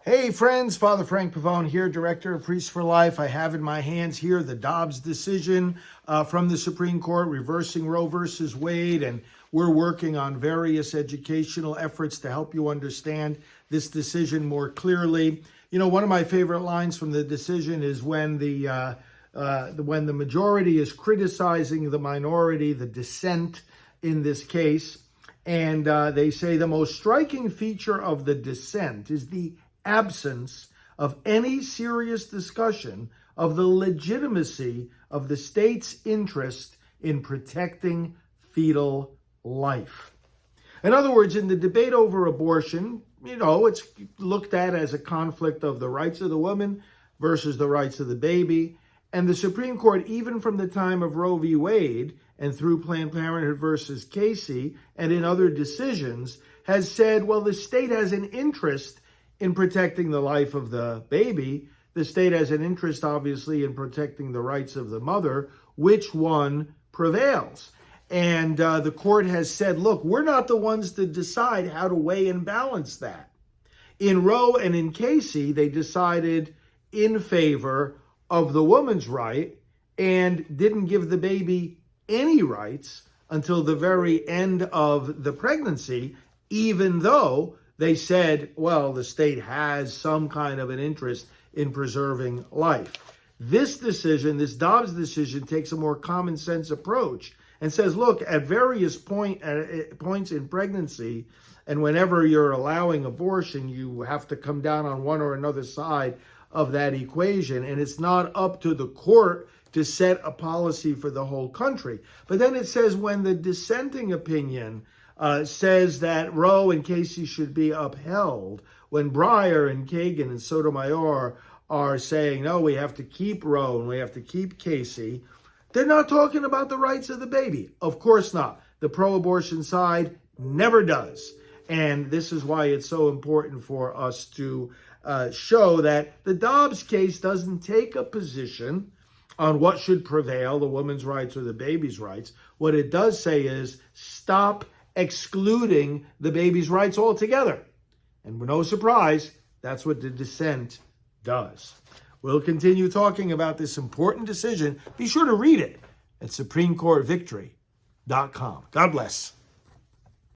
Hey friends, Father Frank Pavone here, Director of Priests for Life. I have in my hands here the Dobbs decision from the Supreme Court reversing Roe versus Wade, and we're working on various educational efforts to help you understand this decision more clearly. You know, one of my favorite lines from the decision is when the majority is criticizing the minority, the dissent in this case, and they say the most striking feature of the dissent is the absence of any serious discussion of the legitimacy of the state's interest in protecting fetal life. In other words, in the debate over abortion, it's looked at as a conflict of the rights of the woman versus the rights of the baby. And the Supreme Court, even from the time of Roe v. Wade and through Planned Parenthood versus Casey and in other decisions, has said, well, the state has an interest in protecting the life of the baby. The state has an interest, obviously, in protecting the rights of the mother. Which one prevails? And the court has said, look, we're not the ones to decide how to weigh and balance that. In Roe and in Casey, they decided in favor of the woman's right and didn't give the baby any rights until the very end of the pregnancy, even though they said, well, the state has some kind of an interest in preserving life. This decision, this Dobbs decision, takes a more common sense approach and says, look, at various points in pregnancy, and whenever you're allowing abortion, you have to come down on one or another side of that equation. And it's not up to the court to set a policy for the whole country. But then it says when the dissenting opinion says that Roe and Casey should be upheld, when Breyer and Kagan and Sotomayor are saying, no, we have to keep Roe and we have to keep Casey, they're not talking about the rights of the baby. Of course not. The pro-abortion side never does. And this is why it's so important for us to show that the Dobbs case doesn't take a position on what should prevail, the woman's rights or the baby's rights. What it does say is stop excluding the baby's rights altogether. And no surprise, that's what the dissent does. We'll continue talking about this important decision. Be sure to read it at SupremeCourtVictory.com. God bless.